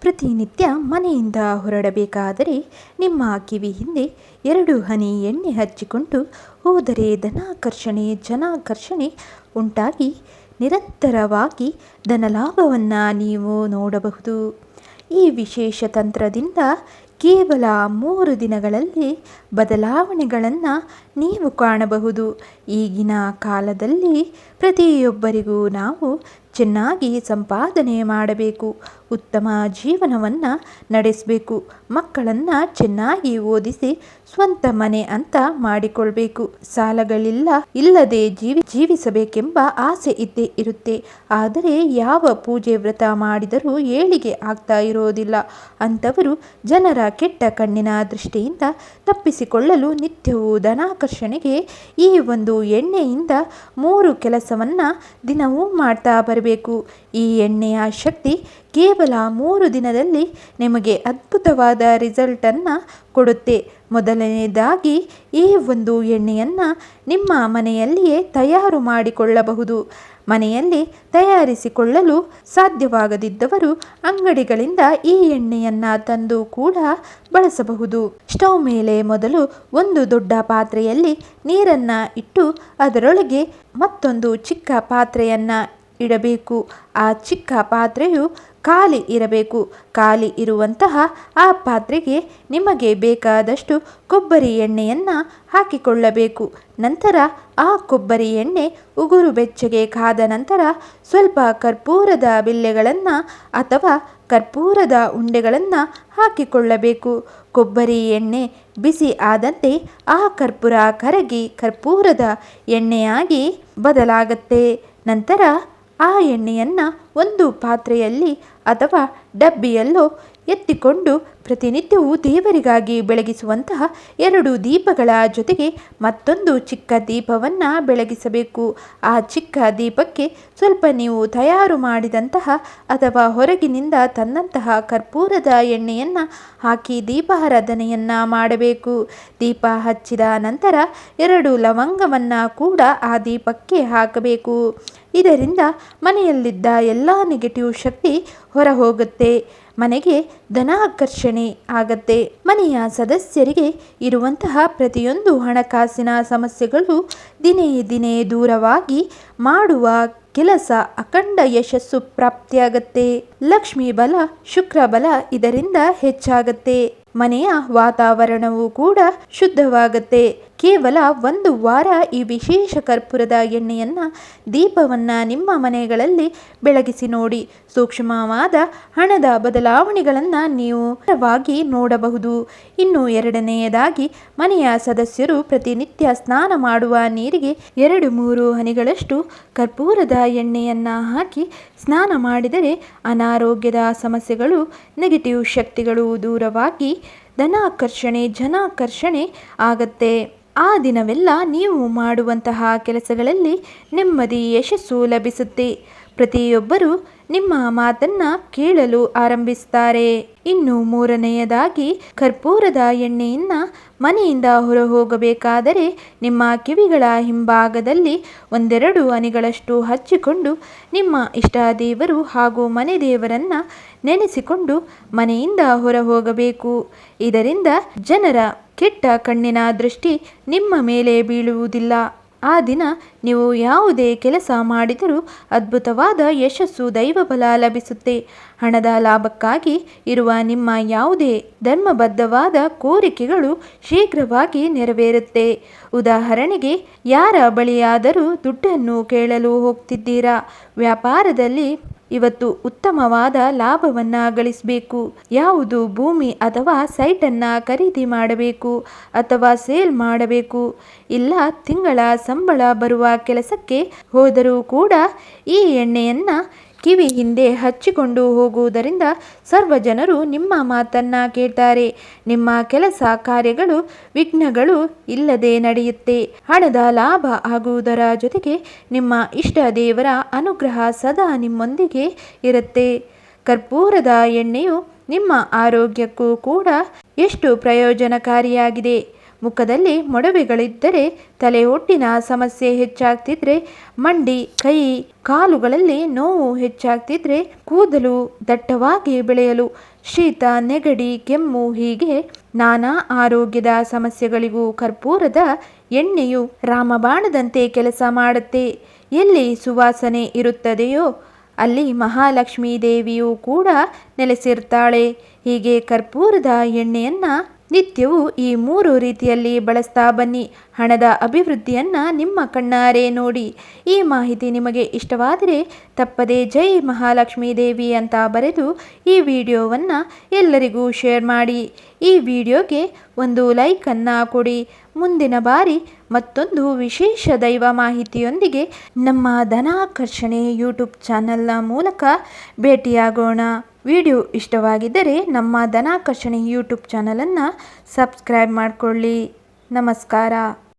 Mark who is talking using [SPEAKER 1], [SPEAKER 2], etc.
[SPEAKER 1] ಪ್ರತಿನಿತ್ಯ ಮನೆಯಿಂದ ಹೊರಡಬೇಕಾದರೆ ನಿಮ್ಮ ಕಿವಿ ಹಿಂದೆ 2 ಹನಿ ಎಣ್ಣೆ ಹಚ್ಚಿಕೊಂಡು ಹೋದರೆ ಧನಾಕರ್ಷಣೆ ಜನಾಕರ್ಷಣೆ ಉಂಟಾಗಿ ನಿರಂತರವಾಗಿ ಧನಲಾಭವನ್ನು ನೀವು ನೋಡಬಹುದು. ಈ ವಿಶೇಷ ತಂತ್ರದಿಂದ ಕೇವಲ 3 ದಿನಗಳಲ್ಲಿ ಬದಲಾವಣೆಗಳನ್ನು ನೀವು ಕಾಣಬಹುದು. ಈಗಿನ ಕಾಲದಲ್ಲಿ ಪ್ರತಿಯೊಬ್ಬರಿಗೂ ನಾವು ಚೆನ್ನಾಗಿ ಸಂಪಾದನೆ ಮಾಡಬೇಕು, ಉತ್ತಮ ಜೀವನವನ್ನು ನಡೆಸಬೇಕು, ಮಕ್ಕಳನ್ನು ಚೆನ್ನಾಗಿ ಓದಿಸಿ ಸ್ವಂತ ಮನೆ ಅಂತ ಮಾಡಿಕೊಳ್ಬೇಕು, ಇಲ್ಲದೆ ಜೀವಿಸಬೇಕೆಂಬ ಆಸೆ ಇದ್ದೇ ಇರುತ್ತೆ. ಆದರೆ ಯಾವ ಪೂಜೆ ವ್ರತ ಮಾಡಿದರೂ ಏಳಿಗೆ ಆಗ್ತಾ ಇರೋದಿಲ್ಲ. ಅಂಥವರು ಜನರ ಕೆಟ್ಟ ಕಣ್ಣಿನ ದೃಷ್ಟಿಯಿಂದ ತಪ್ಪಿಸಿಕೊಳ್ಳಲು ನಿತ್ಯವೂ ಧನಾಕರ್ಷಣೆಗೆ ಈ ಒಂದು ಎಣ್ಣೆಯಿಂದ 3 ಕೆಲಸವನ್ನು ದಿನವೂ ಮಾಡ್ತಾ ಬರಬೇಕು. ಈ ಎಣ್ಣೆಯ ಶಕ್ತಿ ಕೇವಲ 3 ದಿನದಲ್ಲಿ ನಿಮಗೆ ಅದ್ಭುತವಾದ ರಿಸಲ್ಟನ್ನು ಕೊಡುತ್ತೆ. ಮೊದಲನೆಯದಾಗಿ ಈ ಒಂದು ಎಣ್ಣೆಯನ್ನು ನಿಮ್ಮ ಮನೆಯಲ್ಲಿಯೇ ತಯಾರು ಮಾಡಿಕೊಳ್ಳಬಹುದು. ಮನೆಯಲ್ಲಿ ತಯಾರಿಸಿಕೊಳ್ಳಲು ಸಾಧ್ಯವಾಗದಿದ್ದವರು ಅಂಗಡಿಗಳಿಂದ ಈ ಎಣ್ಣೆಯನ್ನು ತಂದು ಕೂಡ ಬಳಸಬಹುದು. ಸ್ಟವ್ ಮೇಲೆ ಮೊದಲು ಒಂದು ದೊಡ್ಡ ಪಾತ್ರೆಯಲ್ಲಿ ನೀರನ್ನು ಇಟ್ಟು ಅದರೊಳಗೆ ಮತ್ತೊಂದು ಚಿಕ್ಕ ಪಾತ್ರೆಯನ್ನು ಇಡಬೇಕು. ಆ ಚಿಕ್ಕ ಪಾತ್ರೆಯು ಖಾಲಿ ಇರಬೇಕು. ಖಾಲಿ ಇರುವಂತಹ ಆ ಪಾತ್ರೆಗೆ ನಿಮಗೆ ಬೇಕಾದಷ್ಟು ಕೊಬ್ಬರಿ ಎಣ್ಣೆಯನ್ನು ಹಾಕಿಕೊಳ್ಳಬೇಕು. ನಂತರ ಆ ಕೊಬ್ಬರಿ ಎಣ್ಣೆ ಉಗುರು ಬೆಚ್ಚಗೆ ಕಾದ ನಂತರ ಸ್ವಲ್ಪ ಕರ್ಪೂರದ ಬಿಲ್ಲೆಗಳನ್ನು ಅಥವಾ ಕರ್ಪೂರದ ಉಂಡೆಗಳನ್ನು ಹಾಕಿಕೊಳ್ಳಬೇಕು. ಕೊಬ್ಬರಿ ಎಣ್ಣೆ ಬಿಸಿ ಆದಂತೆ ಆ ಕರ್ಪೂರ ಕರಗಿ ಕರ್ಪೂರದ ಎಣ್ಣೆಯಾಗಿ ಬದಲಾಗತ್ತೆ. ನಂತರ ಆ ಎಣ್ಣೆಯನ್ನು ಒಂದು ಪಾತ್ರೆಯಲ್ಲಿ ಅಥವಾ ಡಬ್ಬಿಯಲ್ಲೋ ಎತ್ತಿಕೊಂಡು ಪ್ರತಿನಿತ್ಯವೂ ದೇವರಿಗಾಗಿ ಬೆಳಗಿಸುವಂತಹ 2 ದೀಪಗಳ ಜೊತೆಗೆ ಮತ್ತೊಂದು ಚಿಕ್ಕ ದೀಪವನ್ನು ಬೆಳಗಿಸಬೇಕು. ಆ ಚಿಕ್ಕ ದೀಪಕ್ಕೆ ಸ್ವಲ್ಪ ನೀವು ತಯಾರು ಮಾಡಿದಂತಹ ಅಥವಾ ಹೊರಗಿನಿಂದ ತಂದಂತಹ ಕರ್ಪೂರದ ಎಣ್ಣೆಯನ್ನು ಹಾಕಿ ದೀಪಾರಾಧನೆಯನ್ನು ಮಾಡಬೇಕು. ದೀಪ ಹಚ್ಚಿದ ನಂತರ 2 ಲವಂಗವನ್ನು ಕೂಡ ಆ ದೀಪಕ್ಕೆ ಹಾಕಬೇಕು. ಇದರಿಂದ ಮನೆಯಲ್ಲಿದ್ದ ಎಲ್ಲ ನೆಗೆಟಿವ್ ಶಕ್ತಿ ಹೊರ ಹೋಗುತ್ತೆ. ಮನೆಗೆ ಧನಾಕರ್ಷಣೆ ಆಗತ್ತೆ. ಮನೆಯ ಸದಸ್ಯರಿಗೆ ಇರುವಂತಹ ಪ್ರತಿಯೊಂದು ಹಣಕಾಸಿನ ಸಮಸ್ಯೆಗಳು ದಿನೇ ದಿನೇ ದೂರವಾಗಿ ಮಾಡುವ ಕೆಲಸ ಅಖಂಡ ಯಶಸ್ಸು ಪ್ರಾಪ್ತಿಯಾಗತ್ತೆ. ಲಕ್ಷ್ಮೀ ಬಲ ಶುಕ್ರ ಬಲ ಇದರಿಂದ ಹೆಚ್ಚಾಗತ್ತೆ. ಮನೆಯ ವಾತಾವರಣವೂ ಕೂಡ ಶುದ್ಧವಾಗತ್ತೆ. ಕೇವಲ 1 ವಾರ ಈ ವಿಶೇಷ ಕರ್ಪೂರದ ಎಣ್ಣೆಯನ್ನು ದೀಪವನ್ನು ನಿಮ್ಮ ಮನೆಗಳಲ್ಲಿ ಬೆಳಗಿಸಿ ನೋಡಿ. ಸೂಕ್ಷ್ಮವಾದ ಹಣದ ಬದಲಾವಣೆಗಳನ್ನು ನೀವು ನೋಡಬಹುದು. ಇನ್ನು 2ನೇಯದಾಗಿ ಮನೆಯ ಸದಸ್ಯರು ಪ್ರತಿನಿತ್ಯ ಸ್ನಾನ ಮಾಡುವ ನೀರಿಗೆ 2-3 ಹನಿಗಳಷ್ಟು ಕರ್ಪೂರದ ಎಣ್ಣೆಯನ್ನು ಹಾಕಿ ಸ್ನಾನ ಮಾಡಿದರೆ ಅನಾರೋಗ್ಯದ ಸಮಸ್ಯೆಗಳು, ನೆಗೆಟಿವ್ ಶಕ್ತಿಗಳು ದೂರವಾಗಿ ಧನಾಕರ್ಷಣೆ ಜನಾಕರ್ಷಣೆ ಆಗತ್ತೆ. ಆ ದಿನವೆಲ್ಲ ನೀವು ಮಾಡುವಂತಹ ಕೆಲಸಗಳಲ್ಲಿ ನೆಮ್ಮದಿ ಯಶಸ್ಸು ಲಭಿಸುತ್ತೆ. ಪ್ರತಿಯೊಬ್ಬರು ನಿಮ್ಮ ಮಾತನ್ನು ಕೇಳಲು ಆರಂಭಿಸುತ್ತಾರೆ. ಇನ್ನು 3ನೇಯದಾಗಿ ಕರ್ಪೂರದ ಎಣ್ಣೆಯನ್ನು ಮನೆಯಿಂದ ಹೊರ ಹೋಗಬೇಕಾದರೆ ನಿಮ್ಮ ಕಿವಿಗಳ ಹಿಂಭಾಗದಲ್ಲಿ 1-2 ಹನಿಗಳಷ್ಟು ಹಚ್ಚಿಕೊಂಡು ನಿಮ್ಮ ಇಷ್ಟ ದೇವರು ಹಾಗೂ ಮನೆ ದೇವರನ್ನು ನೆನೆಸಿಕೊಂಡು ಮನೆಯಿಂದ ಹೊರ ಹೋಗಬೇಕು. ಇದರಿಂದ ಜನರ ಕೆಟ್ಟ ಕಣ್ಣಿನ ದೃಷ್ಟಿ ನಿಮ್ಮ ಮೇಲೆ ಬೀಳುವುದಿಲ್ಲ. ಆ ದಿನ ನೀವು ಯಾವುದೇ ಕೆಲಸ ಮಾಡಿದರೂ ಅದ್ಭುತವಾದ ಯಶಸ್ಸು ದೈವಬಲ ಲಭಿಸುತ್ತೆ. ಹಣದ ಲಾಭಕ್ಕಾಗಿ ಇರುವ ನಿಮ್ಮ ಯಾವುದೇ ಧರ್ಮಬದ್ಧವಾದ ಕೋರಿಕೆಗಳು ಶೀಘ್ರವಾಗಿ ನೆರವೇರುತ್ತೆ. ಉದಾಹರಣೆಗೆ, ಯಾರ ಬಳಿಯಾದರೂ ದುಡ್ಡನ್ನು ಕೇಳಲು ಹೋಗ್ತಿದ್ದೀರಾ? ವ್ಯಾಪಾರದಲ್ಲಿ ಇವತ್ತು ಉತ್ತಮವಾದ ಲಾಭವನ್ನು ಗಳಿಸಬೇಕು. ಯಾವುದು ಭೂಮಿ ಅಥವಾ ಸೈಟನ್ನು ಖರೀದಿ ಮಾಡಬೇಕು ಅಥವಾ ಸೇಲ್ ಮಾಡಬೇಕು, ಇಲ್ಲ ತಿಂಗಳ ಸಂಬಳ ಬರುವ ಕೆಲಸಕ್ಕೆ ಹೋದರೂ ಕೂಡ ಈ ಎಣ್ಣೆಯನ್ನು ಕಿವಿ ಹಿಂದೆ ಹಚ್ಚಿಕೊಂಡು ಹೋಗುವುದರಿಂದ ಸರ್ವ ಜನರು ನಿಮ್ಮ ಮಾತನ್ನು ಕೇಳ್ತಾರೆ. ನಿಮ್ಮ ಕೆಲಸ ಕಾರ್ಯಗಳು ವಿಘ್ನಗಳು ಇಲ್ಲದೆ ನಡೆಯುತ್ತೆ. ಹಣದ ಲಾಭ ಆಗುವುದರ ಜೊತೆಗೆ ನಿಮ್ಮ ಇಷ್ಟ ದೇವರ ಅನುಗ್ರಹ ಸದಾ ನಿಮ್ಮೊಂದಿಗೆ ಇರುತ್ತೆ. ಕರ್ಪೂರದ ಎಣ್ಣೆಯು ನಿಮ್ಮ ಆರೋಗ್ಯಕ್ಕೂ ಕೂಡ ಎಷ್ಟು ಪ್ರಯೋಜನಕಾರಿಯಾಗಿದೆ. ಮುಖದಲ್ಲಿ ಮೊಡವೆಗಳಿದ್ದರೆ, ತಲೆ ಒಡ್ಡಿನ ಸಮಸ್ಯೆ ಹೆಚ್ಚಾಗ್ತಿದ್ರೆ, ಮಂಡಿ ಕೈ ಕಾಲುಗಳಲ್ಲಿ ನೋವು ಹೆಚ್ಚಾಗ್ತಿದ್ರೆ, ಕೂದಲು ದಟ್ಟವಾಗಿ ಬೆಳೆಯಲು, ಶೀತ ನೆಗಡಿ ಕೆಮ್ಮು ಹೀಗೆ ನಾನಾ ಆರೋಗ್ಯದ ಸಮಸ್ಯೆಗಳಿಗೂ ಕರ್ಪೂರದ ಎಣ್ಣೆಯು ರಾಮಬಾಣದಂತೆ ಕೆಲಸ ಮಾಡುತ್ತೆ. ಎಲ್ಲಿ ಸುವಾಸನೆ ಇರುತ್ತದೆಯೋ ಅಲ್ಲಿ ಮಹಾಲಕ್ಷ್ಮೀ ದೇವಿಯೂ ಕೂಡ ನೆಲೆಸಿರ್ತಾಳೆ. ಹೀಗೆ ಕರ್ಪೂರದ ಎಣ್ಣೆಯನ್ನು ನಿತ್ಯವೂ ಈ 3 ರೀತಿಯಲ್ಲಿ ಬಳಸ್ತಾ ಬನ್ನಿ. ಹಣದ ಅಭಿವೃದ್ಧಿಯನ್ನು ನಿಮ್ಮ ಕಣ್ಣಾರೆ ನೋಡಿ. ಈ ಮಾಹಿತಿ ನಿಮಗೆ ಇಷ್ಟವಾದರೆ ತಪ್ಪದೇ ಜೈ ಮಹಾಲಕ್ಷ್ಮೀ ದೇವಿ ಅಂತ ಬರೆದು ಈ ವಿಡಿಯೋವನ್ನು ಎಲ್ಲರಿಗೂ ಶೇರ್ ಮಾಡಿ. ಈ ವಿಡಿಯೋಗೆ ಒಂದು ಲೈಕನ್ನು ಕೊಡಿ. ಮುಂದಿನ ಬಾರಿ ಮತ್ತೊಂದು ವಿಶೇಷ ದೈವ ಮಾಹಿತಿಯೊಂದಿಗೆ ನಮ್ಮ ಧನಾಕರ್ಷಣೆ ಯೂಟ್ಯೂಬ್ ಚಾನಲ್ನ ಮೂಲಕ ಭೇಟಿಯಾಗೋಣ. ವಿಡಿಯೋ ಇಷ್ಟವಾಗಿದ್ದರೆ ನಮ್ಮ ಧನಾಕರ್ಷಣೆ ಯೂಟ್ಯೂಬ್ ಚಾನಲನ್ನು ಸಬ್ಸ್ಕ್ರೈಬ್ ಮಾಡಿಕೊಳ್ಳಿ. ನಮಸ್ಕಾರ.